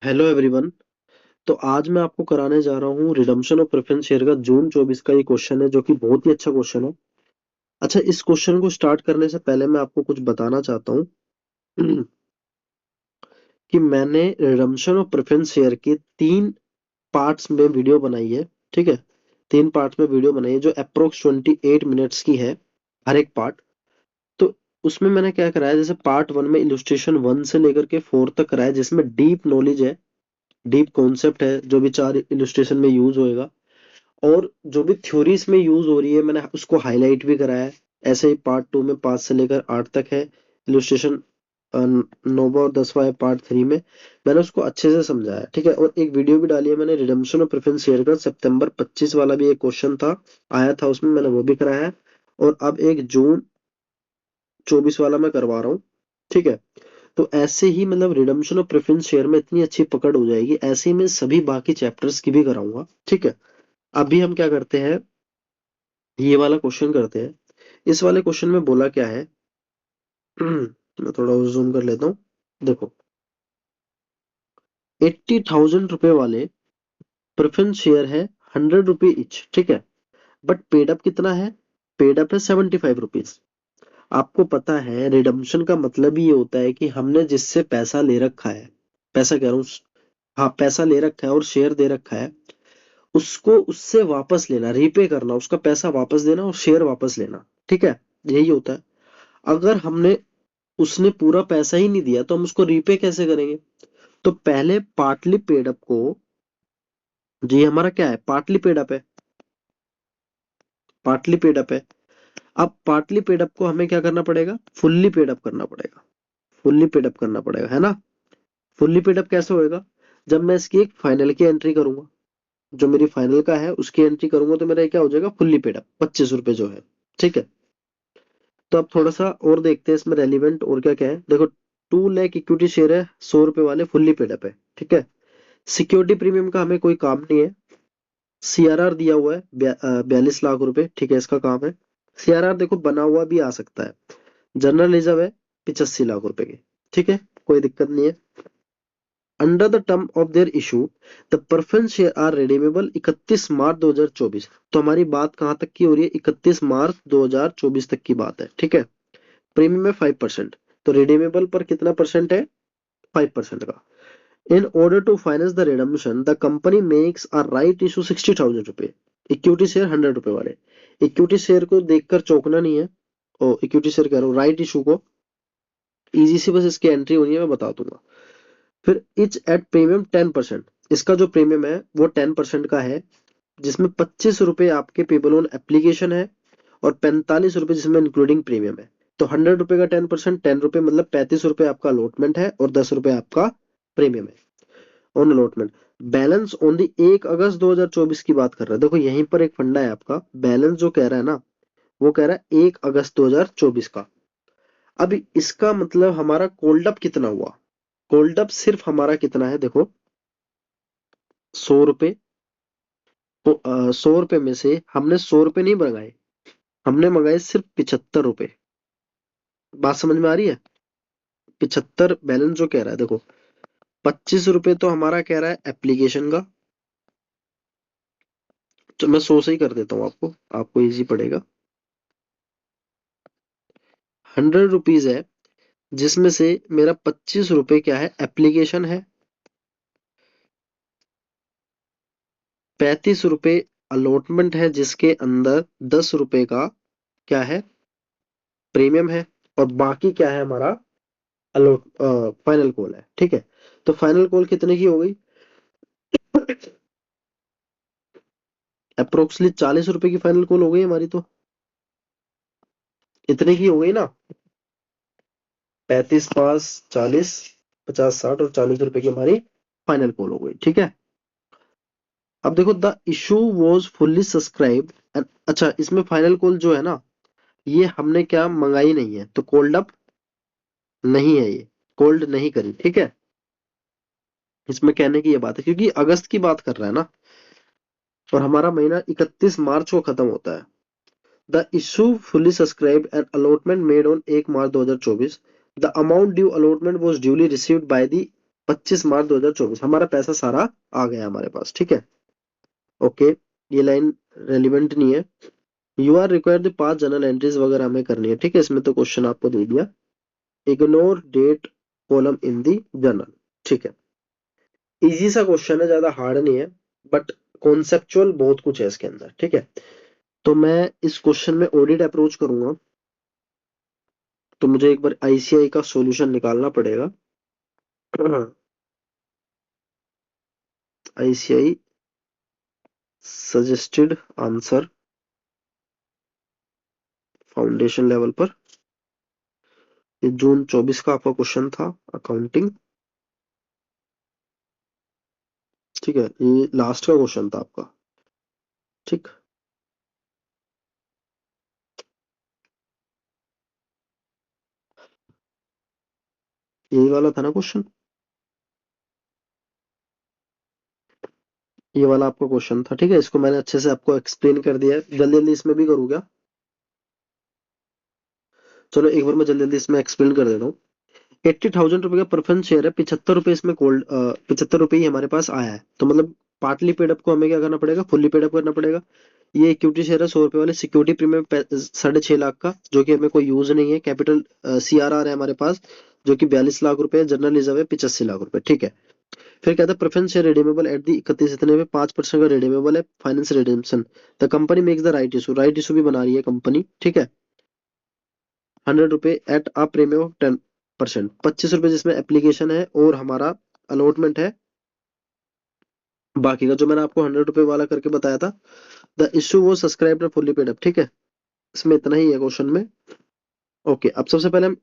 Hello everyone. तो आज मैं आपको कराने जा रहा हूँ रिडम्पशन ऑफ प्रेफरेंस शेयर का जून 24 का ये क्वेश्चन है जो कि बहुत ही अच्छा क्वेश्चन है। अच्छा, इस क्वेश्चन को स्टार्ट करने से पहले मैं आपको कुछ बताना चाहता हूँ कि मैंने रिडम्पशन ऑफ प्रेफरेंस शेयर के 3 पार्ट्स में वीडियो बनाई है। ठीक है, 3 पार्ट्स में वीडियो बनाई है जो अप्रोक्स 28 मिनट्स की है हर एक पार्ट। तो उसमें मैंने क्या कराया, जैसे पार्ट 1 में इलस्ट्रेशन 1 से लेकर के 4 तक कराया जिसमें डीप नॉलेज है, डीप कॉन्सेप्ट है जो भी 4 इलस्ट्रेशन में यूज होएगा। और जो भी थ्योरीज में यूज हो रही है मैंने उसको हाईलाइट भी कराया है। ऐसे ही पार्ट 2 में 5 से लेकर 8 तक है इलस्ट्रेशन। नौवा और 10वां है पार्ट 3 में। मैंने उसको अच्छे से समझाया है, ठीक है। और एक वीडियो भी डाली है मैंने रिडम्पशन ऑफ प्रेफरेंस शेयर का, सितंबर 25 वाला भी एक क्वेश्चन था, आया था उसमें, मैंने वो भी कराया है। और अब एक जून 24 वाला मैं करवा रहा हूँ। ठीक है। तो ऐसे ही मतलब रिडम्पशन ऑफ प्रेफरेंस शेयर में इतनी अच्छी पकड़ हो जाएगी, ऐसे ही मैं सभी बाकी चैप्टर्स की भी कराऊंगा। ठीक है। अभी हम क्या करते हैं, ये वाला क्वेश्चन करते हैं। इस वाले क्वेश्चन में बोला क्या है मैं थोड़ा जूम कर लेता हूँ। देखो, 80,000 रुपए वाले प्रेफरेंस शेयर है 100 रुपए इच, ठीक है। बट पेड अप कितना है? पेड अप है 75 रुपीज। आपको पता है रिडम्पशन का मतलब ही ये होता है कि हमने जिससे पैसा ले रखा है, पैसा कह रहा हूँ, हाँ पैसा ले रखा है और शेयर दे रखा है, उसको उससे वापस लेना, रीपे करना, उसका पैसा वापस देना और शेयर वापस लेना। ठीक है, यही होता है। अगर हमने उसने पूरा पैसा ही नहीं दिया तो हम उसको रीपे कैसे करेंगे? तो पहले पार्टली पेड अप को, जी हमारा क्या है, पार्टली पेड अप है, पार्टली पेड अप है। अब पार्टली पेड अप को हमें क्या करना पड़ेगा, फुल्ली पेड अप करना पड़ेगा, फुल्ली पेड अप करना पड़ेगा, है ना। फुल्ली पेड अप कैसे होएगा? जब मैं इसकी एक फाइनल की एंट्री करूंगा, जो मेरी फाइनल का है उसकी एंट्री करूंगा तो मेरा क्या हो जाएगा, फुल्ली पेड अप 25 रुपए जो है। ठीक है। तो अब थोड़ा सा और देखते हैं इसमें रेलिवेंट और क्या क्या है। देखो, 2 लाख इक्विटी शेयर है 100 रुपए वाले, फुल्ली पेड अप है। ठीक है। सिक्योरिटी प्रीमियम का हमें कोई काम नहीं है। सीआरआर दिया हुआ है 42 लाख रुपए, ठीक है, इसका काम है। सीआरआर देखो बना हुआ भी आ सकता है। जनरल रिजर्व है 85 लाख रुपए की। ठीक है, कोई दिक्कत नहीं है। Under the term of their issue the preference share are redeemable 31 March 2024। तो हमारी बात कहां तक की हो रही है, 31 मार्च 2024 तक की बात है। ठीक है। प्रीमियम है 5%, तो रिडीमेबल पर कितना परसेंट है, 5% का। In order to finance the redemption, the company makes a right issue 60,000 रुपए, इक्विटी शेयर 100 रुपए वाले। इक्विटी शेयर को देखकर चौंकना नहीं है, ओ इक्विटी शेयर कह रहा हूँ, राइट इशू को इजी सी बस इसकी एंट्री होनी है, मैं बता दूंगा। फिर इच एट प्रीमियम 10%, इसका जो प्रीमियम है वो 10% का है, जिसमें 25 रुपए आपके पेबल ऑन एप्लीकेशन है और 45 रुपए जिसमें इंक्लूडिंग प्रीमियम है। तो 100 रुपए का 10%, 10 रुपए मतलब 35 रुपए आपका अलॉटमेंट है और 10 रुपए आपका प्रीमियम है on allotment. Balance on the 1 अगस्त 2024 की बात कर रहा है। देखो यहीं पर एक फंडा है आपका, बैलेंस जो कह रहा है ना, वो कह रहा है 1 अगस्त 2024 का। अब इसका मतलब हमारा कोल्ड अप कितना हुआ, कोल्ड अप सिर्फ हमारा कितना है देखो, 100 रुपए। तो 100 रुपए में से हमने 100 रुपए नहीं मंगाए, हमने मंगाए सिर्फ 75 रुपए। बात समझ में आ रही है? 75 बैलेंस जो कह रहा है देखो, 25 रुपए तो हमारा कह रहा है एप्लीकेशन का। तो मैं 100 से ही कर देता हूँ आपको, आपको इजी पड़ेगा। 100 रुपीज है जिसमें से मेरा 25 रुपए क्या है, एप्लीकेशन है। 35 रुपए अलॉटमेंट है जिसके अंदर 10 रुपए का क्या है, प्रीमियम है। और बाकी क्या है हमारा, अलॉट फाइनल कॉल है। ठीक है। तो फाइनल कॉल कितने की हो गई, अप्रोक्सीमेटली 40 रुपए की फाइनल कॉल हो गई हमारी, तो इतने की हो गई ना। 35, 5, 40, 50, 60 और 40 रुपए की हमारी फाइनल कॉल हो गई। ठीक है। अब देखो, the issue was fully subscribe. अच्छा, इसमें फाइनल कॉल जो है ना, ये हमने क्या मंगाई नहीं है, तो कोल्ड अप नहीं है, ये कोल्ड नहीं करी। ठीक है। इसमें कहने की ये बात है क्योंकि अगस्त की बात कर रहा है ना, और हमारा महीना 31 मार्च को खत्म होता है। The issue fully subscribe and allotment made on 1 March 2024। The amount due allotment was duly received by the 25 मार्च 2024 हमारा पैसा सारा आ गया हमारे पास, ठीक है। ओके, ये लाइन रेलिवेंट नहीं है। You are required the 5 journal entries वगैरह हमें करनी है, ठीक है। इसमें तो क्वेश्चन आपको दे दिया। Ignore date column in the journal, ठीक है। इजी सा क्वेश्चन है, ज्यादा हार्ड नहीं है, बट कॉन्सेप्चुअल बहुत कुछ है इसके अंदर, ठीक है। तो मैं इस क्वेश्चन में ऑडिट अप्रोच करूंगा, तो मुझे एक बार आईसीआई का सॉल्यूशन निकालना पड़ेगा। ICI suggested answer foundation level पर, ये जून 24 का आपका क्वेश्चन था, अकाउंटिंग, ठीक है। ये लास्ट का क्वेश्चन था आपका, ठीक। यही वाला था ना क्वेश्चन, ये वाला आपका क्वेश्चन था, ठीक है। इसको मैंने अच्छे से आपको एक्सप्लेन कर दिया है, जल्दी जल्दी इसमें भी करूँ क्या? चलो एक बार मैं जल्दी जल्दी इसमें एक्सप्लेन कर देता हूँ। 80,000 रुपए का प्रेफरेंस शेयर है, 75 रुपए इसमें कोल्ड, 75 रुपए ही हमारे पास आया है, तो मतलब पार्टली पेड अप को हमें क्या करना पड़ेगा, फुल्ली पेड अप करना पड़ेगा। ये इक्विटी शेयर है 100 रुपए वाले, सिक्योरिटी प्रीमियम 6.5 लाख का, जो कि हमें कोई यूज नहीं है। कैपिटल सीआरआर है हमारे पास, जो कि 42 लाख रुपए है। जनरल रिजर्व है 85 लाख रुपए, ठीक है। फिर कहता है preference share redeemable at the 31 इतने में 5% का रिडीमेबल है, finance रिडीम्पशन। The company makes the right issue, right issue भी बना रही है कंपनी, ठीक है। 100 रुपए एट अ प्रीमियम ऑफ 10%, 25 रुपए जिसमें एप्लीकेशन है, और हमारा अलॉटमेंट है बाकी का, जो मैंने आपको 100 रुपए वाला करके बताया था। द इशू वो सब्सक्राइब फुल्ली पेड अप, ठीक है। इसमें इतना ही है क्वेश्चन में। ओके, अब सबसे पहले हम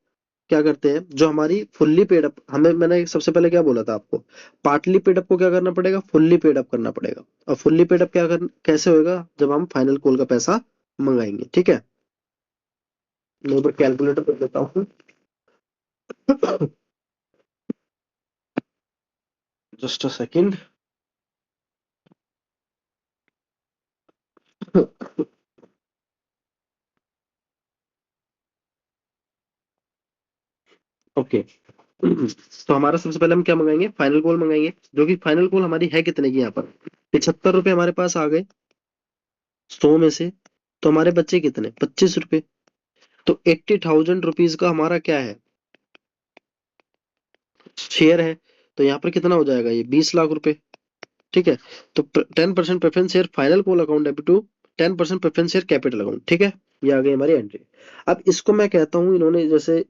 क्या करते हैं, जो हमारी फुल्ली पेड अप, हमें मैंने सबसे पहले क्या बोला था आपको, पार्टली पेड अप को क्या करना पड़ेगा, फुल्ली पेड अप करना पड़ेगा। और फुल्ली पेड अप कैसे होएगा, जब हम फाइनल कॉल का पैसा मंगाएंगे, ठीक है। मैं एक बार कैलकुलेटर कर देता हूँ। Just a second. ओके, तो हमारा सबसे पहले हम क्या मंगाएंगे, फाइनल कॉल मंगाएंगे, जो कि फाइनल कॉल हमारी है कितने की, यहाँ पर 75 रुपए हमारे पास आ गए 100 में से। तो हमारे बच्चे कितने, 25 रुपए। तो 80,000 रुपीज का हमारा क्या है, शेयर है। तो यहाँ पर कितना हो जाएगा, ये 20 लाख रुपए, ठीक है। तो 10% preference share final call account debit to 10% preference share capital account, ठीक है। ये आ गई हमारी एंट्री। अब इसको मैं कहता हूँ, इन्होंने जैसे,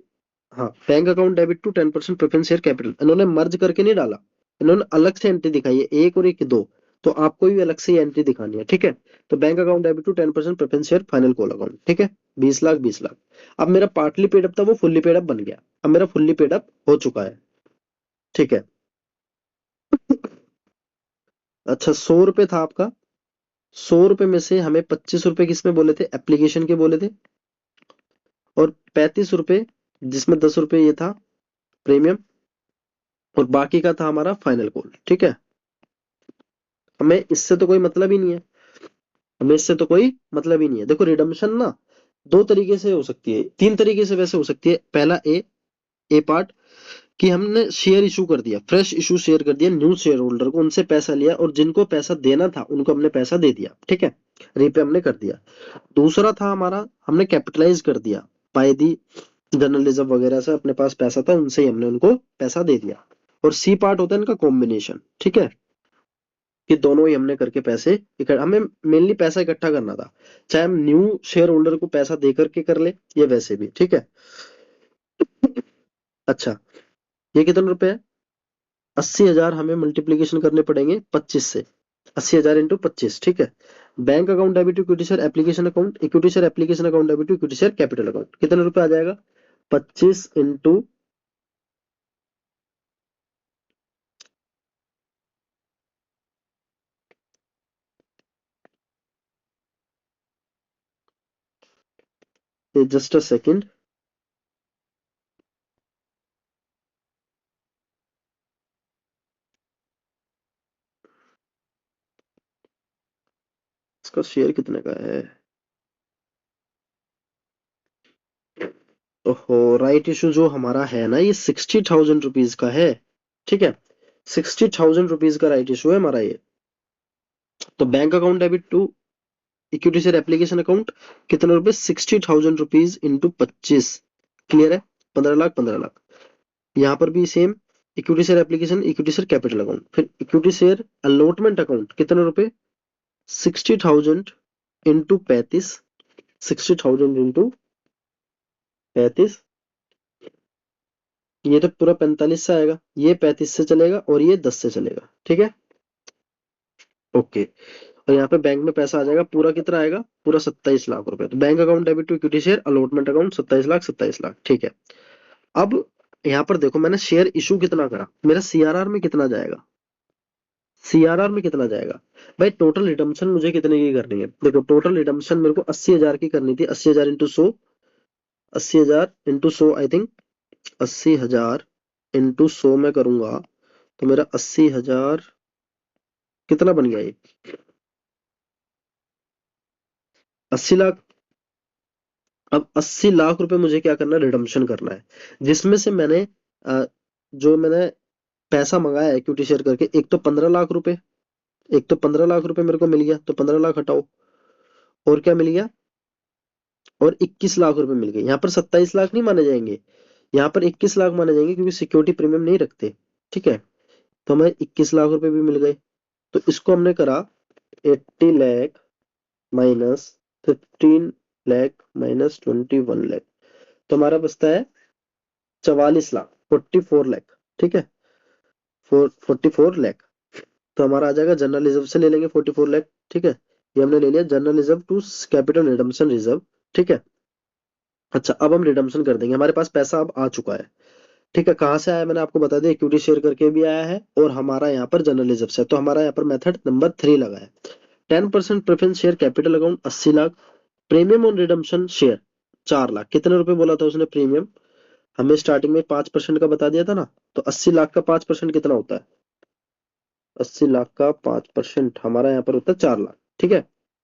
हाँ, bank account debit to 10% preference share capital, इन्होंने मर्ज करके नहीं डाला, इन्होंने अलग से एंट्री दिखाई है, एक और एक दो। तो आपको भी अलग से एंट्री दिखानी है, ठीक है। तो bank account debit to 10% preference share final call account, ठीक है। 20 लाख 20 लाख। अब मेरा पार्टली पेड अप था, वो फुल्ली पेड अप बन गया। अब मेरा फुल्ली पेड अप हो चुका है, ठीक है। अच्छा, 100 रुपए था आपका, 100 रुपए में से हमें 25 रुपए किसमें बोले थे, एप्लीकेशन के बोले थे, और 35 रुपए जिसमें 10 रुपए ये था प्रीमियम, और बाकी का था हमारा फाइनल कॉल, ठीक है। हमें इससे तो कोई मतलब ही नहीं है, हमें इससे तो कोई मतलब ही नहीं है। देखो, रिडम्पशन ना दो तरीके से हो सकती है, तीन तरीके से वैसे हो सकती है। पहला ए पार्ट, कि हमने शेयर इशू कर दिया, फ्रेश इशू शेयर कर दिया न्यू शेयर होल्डर को, उनसे पैसा लिया, और जिनको पैसा देना था उनको हमने पैसा दे दिया, ठीक है। रीपे हमने कर दिया। दूसरा था हमारा, हमने कैपिटलाइज कर दिया, बाय दी जर्नलिज्म वगैरह से अपने पास पैसा था, उनसे ही हमने उनको पैसा दे दिया। और सी पार्ट होता है इनका कॉम्बिनेशन, ठीक है, कि दोनों ही हमने करके पैसे इकट्ठा, हमें मेनली पैसा इकट्ठा करना था, चाहे हम न्यू शेयर होल्डर को पैसा दे करके कर ले, या वैसे भी, ठीक है। अच्छा, ये कितने रुपए है, 80,000 हमें मल्टीप्लीकेशन करने पड़ेंगे 25 से, 80,000 इंटू 25, ठीक है। Bank account debit to equity share application account, equity share application account debit to equity share capital account, कितने रुपए आ जाएगा, 25 इंटू, जस्ट अ सेकेंड। इसका शेयर कितने का है, ओहो, राइट इशू जो हमारा है ना, ये 60,000 रुपीज का है। ठीक है, 60,000 रुपीज का राइट इशू है हमारा ये। तो bank account debit to equity share application account कितने रुपए, 60,000 रुपीज इंटू 25, क्लियर है, 15 लाख 15 लाख। यहाँ पर भी same, equity share application, equity share capital account, फिर इक्विटी शेयर अलॉटमेंट अकाउंट कितने रुपए, 60,000 इंटू 35, 60,000 इंटू 35, ये तो पूरा 45 से आएगा, ये 35 से चलेगा और ये 10 से चलेगा, ठीक है, ओके। और यहाँ पे बैंक में पैसा आ जाएगा पूरा, कितना आएगा, पूरा 27 लाख रुपए। तो bank account debit to equity share allotment account 27 lakh 27 lakh, ठीक है। अब यहाँ पर देखो मैंने शेयर इशू कितना करा, मेरा सीआरआर में कितना जाएगा, सीआरआर में कितना जाएगा भाई, टोटल रिडम्पशन मुझे कितने की करनी है, देखो टोटल रिडम्पशन मेरे को 80,000 की करनी थी, 80,000 into 100, 80,000 into 100 I think, 80,000 into 100 में करूंगा तो मेरा 80,000 कितना बन गया ये, 80 लाख। अब 80 लाख रुपए मुझे क्या करना है, रिडम्पशन करना है, जिसमें से मैंने जो मैंने पैसा मंगाया इक्विटी शेयर करके, एक तो 15 लाख रुपए, एक तो 15 लाख रुपए मेरे को मिल गया, तो 15 लाख हटाओ, और क्या मिल गया, और 21 लाख रुपए मिल गए। यहाँ पर 27 लाख नहीं माने जाएंगे, यहाँ पर 21 लाख माने जाएंगे, क्योंकि सिक्योरिटी प्रीमियम नहीं रखते, ठीक है। तो हमें 21 लाख रुपए भी मिल गए। तो इसको हमने करा 80 लाख माइनस 15 लाख माइनस 21 लाख, तो हमारा बचता है 44 लाख, 44 लाख, ठीक है, 44 लाख। तो हमारा आ जाएगा जनरल रिजर्व से ले लेंगे 44 लाख, ठीक है, ये हमने ले लिया general reserve to capital redemption reserve, ठीक है। अच्छा, अब हम रिडम्पशन कर देंगे, हमारे पास पैसा अब आ चुका है, ठीक है। कहाँ से आया मैंने आपको बता दिया, इक्विटी शेयर करके भी आया है और हमारा यहाँ पर जनरल रिजर्व से, तो हमारा यहाँ पर मेथड नंबर 3 लगा है। 10% preference share capital account 80 lakh, premium on redemption share 4 lakh, कितने रुपए बोला था उसने प्रीमियम, हमें स्टार्टिंग में 5% का बता दिया था ना, तो 80 लाख का 5% कितना होता है, 80 लाख का 5% हमारा यहाँ पर होता है 4 लाख, ठीक है।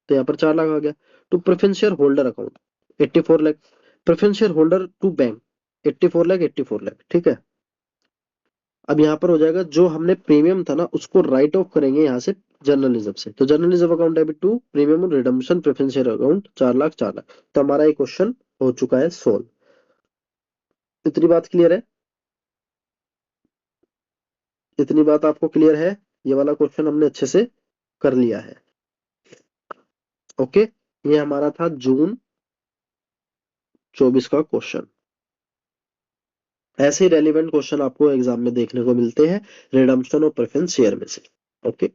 तो यहाँ पर 4 लाख आ गया। To preference share holder account 84 lakh, preference share holder to bank 84 lakh 84 lakh, ठीक है। अब यहाँ पर हो जाएगा, जो हमने प्रीमियम था ना उसको राइट ऑफ करेंगे यहाँ से जनरल रिजर्व से, तो general reserve account debit to premium और redemption preference share account 4 lakh 4 lakh. तो हमारा ये क्वेश्चन हो चुका है सोल्व। इतनी बात क्लियर है, इतनी बात आपको क्लियर है, ये वाला क्वेश्चन हमने अच्छे से कर लिया है, ओके। ये हमारा था जून 24 का क्वेश्चन। ऐसे ही रेलिवेंट क्वेश्चन आपको एग्जाम में देखने को मिलते हैं रिडम्पशन और प्रेफरेंस शेयर में से, ओके।